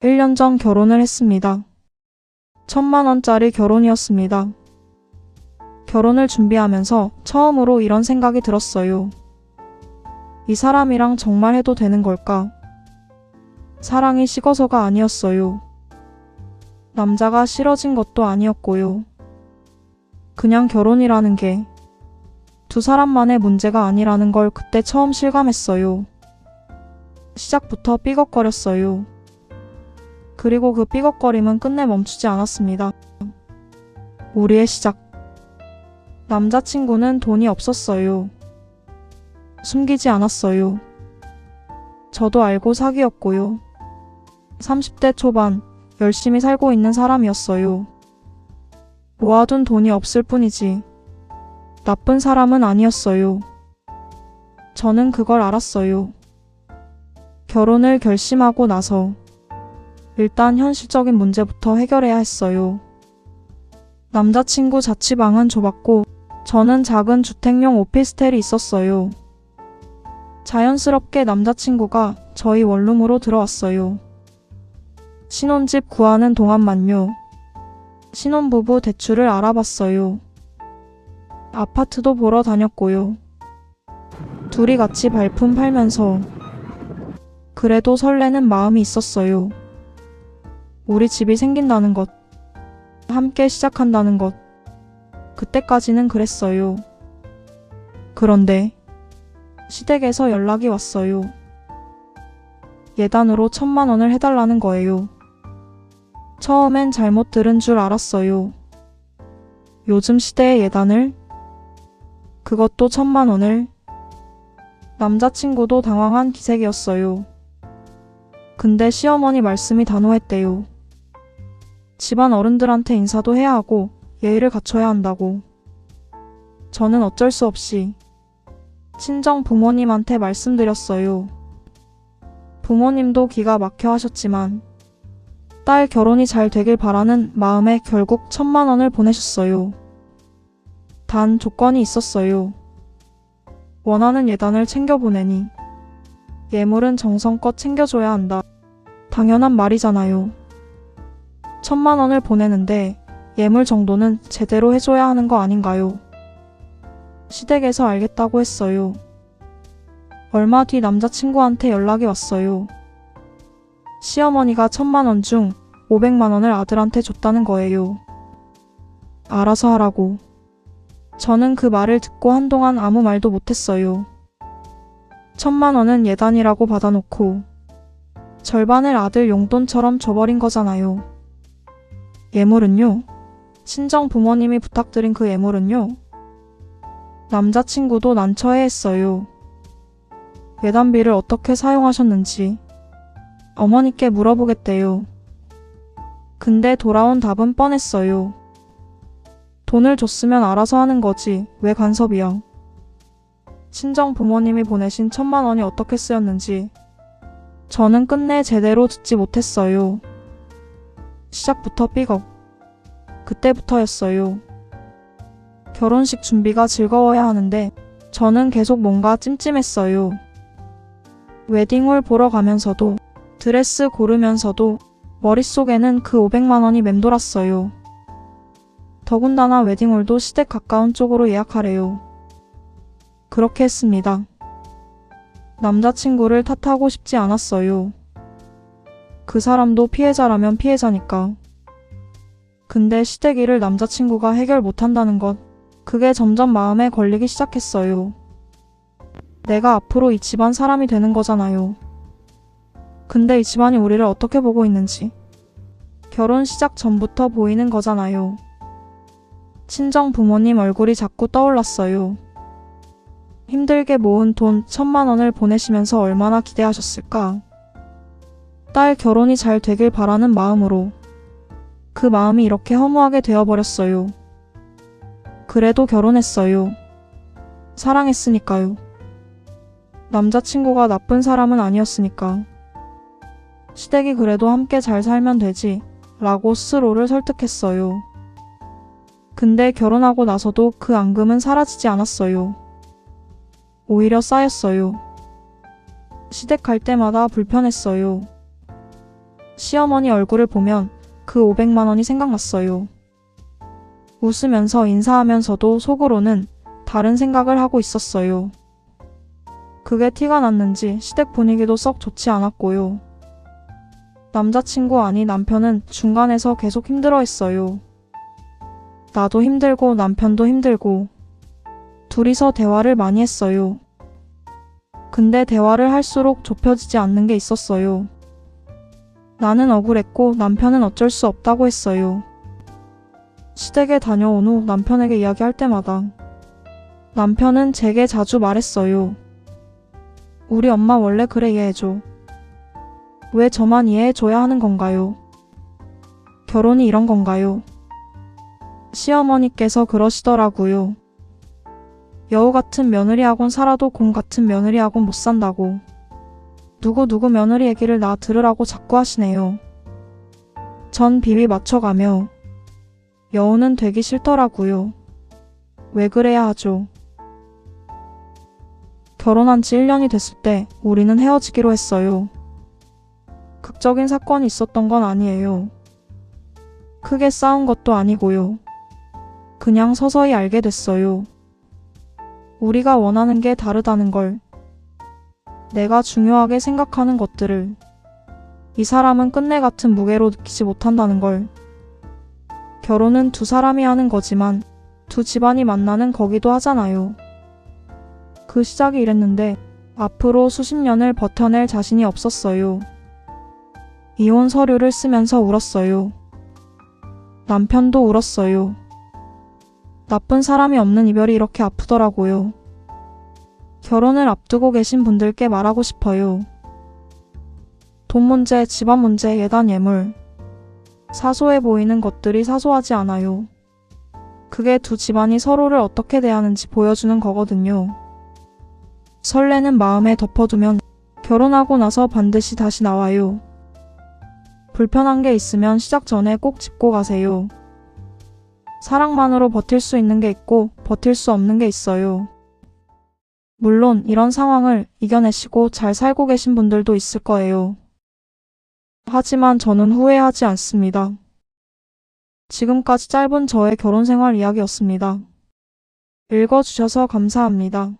1년 전 결혼을 했습니다. 1,000만 원짜리 결혼이었습니다. 결혼을 준비하면서 처음으로 이런 생각이 들었어요. 이 사람이랑 정말 해도 되는 걸까? 사랑이 식어서가 아니었어요. 남자가 싫어진 것도 아니었고요. 그냥 결혼이라는 게 두 사람만의 문제가 아니라는 걸 그때 처음 실감했어요. 시작부터 삐걱거렸어요. 그리고 그 삐걱거림은 끝내 멈추지 않았습니다. 우리의 시작. 남자친구는 돈이 없었어요. 숨기지 않았어요. 저도 알고 사귀었고요. 30대 초반 열심히 살고 있는 사람이었어요. 모아둔 돈이 없을 뿐이지 나쁜 사람은 아니었어요. 저는 그걸 알았어요. 결혼을 결심하고 나서 일단 현실적인 문제부터 해결해야 했어요. 남자친구 자취방은 좁았고 저는 작은 주택용 오피스텔이 있었어요. 자연스럽게 남자친구가 저희 원룸으로 들어왔어요. 신혼집 구하는 동안만요. 신혼부부 대출을 알아봤어요. 아파트도 보러 다녔고요. 둘이 같이 발품 팔면서 그래도 설레는 마음이 있었어요. 우리 집이 생긴다는 것, 함께 시작한다는 것, 그때까지는 그랬어요. 그런데 시댁에서 연락이 왔어요. 예단으로 1,000만 원을 해달라는 거예요. 처음엔 잘못 들은 줄 알았어요. 요즘 시대의 예단을? 그것도 1,000만 원을? 남자친구도 당황한 기색이었어요. 근데 시어머니 말씀이 단호했대요. 집안 어른들한테 인사도 해야 하고 예의를 갖춰야 한다고. 저는 어쩔 수 없이 친정 부모님한테 말씀드렸어요. 부모님도 기가 막혀 하셨지만 딸 결혼이 잘 되길 바라는 마음에 결국 1,000만 원을 보내셨어요. 단 조건이 있었어요. 원하는 예단을 챙겨보내니 예물은 정성껏 챙겨줘야 한다. 당연한 말이잖아요. 1,000만 원을 보내는데 예물 정도는 제대로 해줘야 하는 거 아닌가요? 시댁에서 알겠다고 했어요. 얼마 뒤 남자친구한테 연락이 왔어요. 시어머니가 1,000만 원 중 500만 원을 아들한테 줬다는 거예요. 알아서 하라고. 저는 그 말을 듣고 한동안 아무 말도 못했어요. 1,000만 원은 예단이라고 받아놓고 절반을 아들 용돈처럼 줘버린 거잖아요. 예물은요? 친정 부모님이 부탁드린 그 예물은요? 남자친구도 난처해했어요. 예단비를 어떻게 사용하셨는지 어머니께 물어보겠대요. 근데 돌아온 답은 뻔했어요. 돈을 줬으면 알아서 하는 거지 왜 간섭이야. 친정 부모님이 보내신 1,000만 원이 어떻게 쓰였는지 저는 끝내 제대로 듣지 못했어요. 시작부터 삐걱. 그때부터였어요. 결혼식 준비가 즐거워야 하는데 저는 계속 뭔가 찜찜했어요. 웨딩홀 보러 가면서도 드레스 고르면서도 머릿속에는 그 500만 원이 맴돌았어요. 더군다나 웨딩홀도 시댁 가까운 쪽으로 예약하래요. 그렇게 했습니다. 남자친구를 탓하고 싶지 않았어요. 그 사람도 피해자라면 피해자니까. 근데 시댁 일을 남자친구가 해결 못한다는 것, 그게 점점 마음에 걸리기 시작했어요. 내가 앞으로 이 집안 사람이 되는 거잖아요. 근데 이 집안이 우리를 어떻게 보고 있는지 결혼 시작 전부터 보이는 거잖아요. 친정 부모님 얼굴이 자꾸 떠올랐어요. 힘들게 모은 돈 1,000만 원을 보내시면서 얼마나 기대하셨을까. 딸 결혼이 잘 되길 바라는 마음으로 그 마음이 이렇게 허무하게 되어버렸어요. 그래도 결혼했어요. 사랑했으니까요. 남자친구가 나쁜 사람은 아니었으니까. 시댁이 그래도 함께 잘 살면 되지 라고 스스로를 설득했어요. 근데 결혼하고 나서도 그 앙금은 사라지지 않았어요. 오히려 쌓였어요. 시댁 갈 때마다 불편했어요. 시어머니 얼굴을 보면 그 500만 원이 생각났어요. 웃으면서 인사하면서도 속으로는 다른 생각을 하고 있었어요. 그게 티가 났는지 시댁 분위기도 썩 좋지 않았고요. 남자친구 아니 남편은 중간에서 계속 힘들어했어요. 나도 힘들고 남편도 힘들고 둘이서 대화를 많이 했어요. 근데 대화를 할수록 좁혀지지 않는 게 있었어요. 나는 억울했고 남편은 어쩔 수 없다고 했어요. 시댁에 다녀온 후 남편에게 이야기할 때마다 남편은 제게 자주 말했어요. 우리 엄마 원래 그래, 이해해줘. 왜 저만 이해해줘야 하는 건가요? 결혼이 이런 건가요? 시어머니께서 그러시더라고요. 여우 같은 며느리하곤 살아도 공 같은 며느리하곤 못 산다고. 누구 며느리 얘기를 나 들으라고 자꾸 하시네요. 전 비위 맞춰가며 여우는 되기 싫더라고요. 왜 그래야 하죠? 결혼한 지 1년이 됐을 때 우리는 헤어지기로 했어요. 극적인 사건이 있었던 건 아니에요. 크게 싸운 것도 아니고요. 그냥 서서히 알게 됐어요. 우리가 원하는 게 다르다는 걸. 내가 중요하게 생각하는 것들을 이 사람은 끝내 같은 무게로 느끼지 못한다는 걸. 결혼은 두 사람이 하는 거지만 두 집안이 만나는 거기도 하잖아요. 그 시작이 이랬는데 앞으로 수십 년을 버텨낼 자신이 없었어요. 이혼 서류를 쓰면서 울었어요. 남편도 울었어요. 나쁜 사람이 없는 이별이 이렇게 아프더라고요. 결혼을 앞두고 계신 분들께 말하고 싶어요. 돈 문제, 집안 문제, 예단 예물. 사소해 보이는 것들이 사소하지 않아요. 그게 두 집안이 서로를 어떻게 대하는지 보여주는 거거든요. 설레는 마음에 덮어두면 결혼하고 나서 반드시 다시 나와요. 불편한 게 있으면 시작 전에 꼭 짚고 가세요. 사랑만으로 버틸 수 있는 게 있고 버틸 수 없는 게 있어요. 물론 이런 상황을 이겨내시고 잘 살고 계신 분들도 있을 거예요. 하지만 저는 후회하지 않습니다. 지금까지 짧은 저의 결혼 생활 이야기였습니다. 읽어주셔서 감사합니다.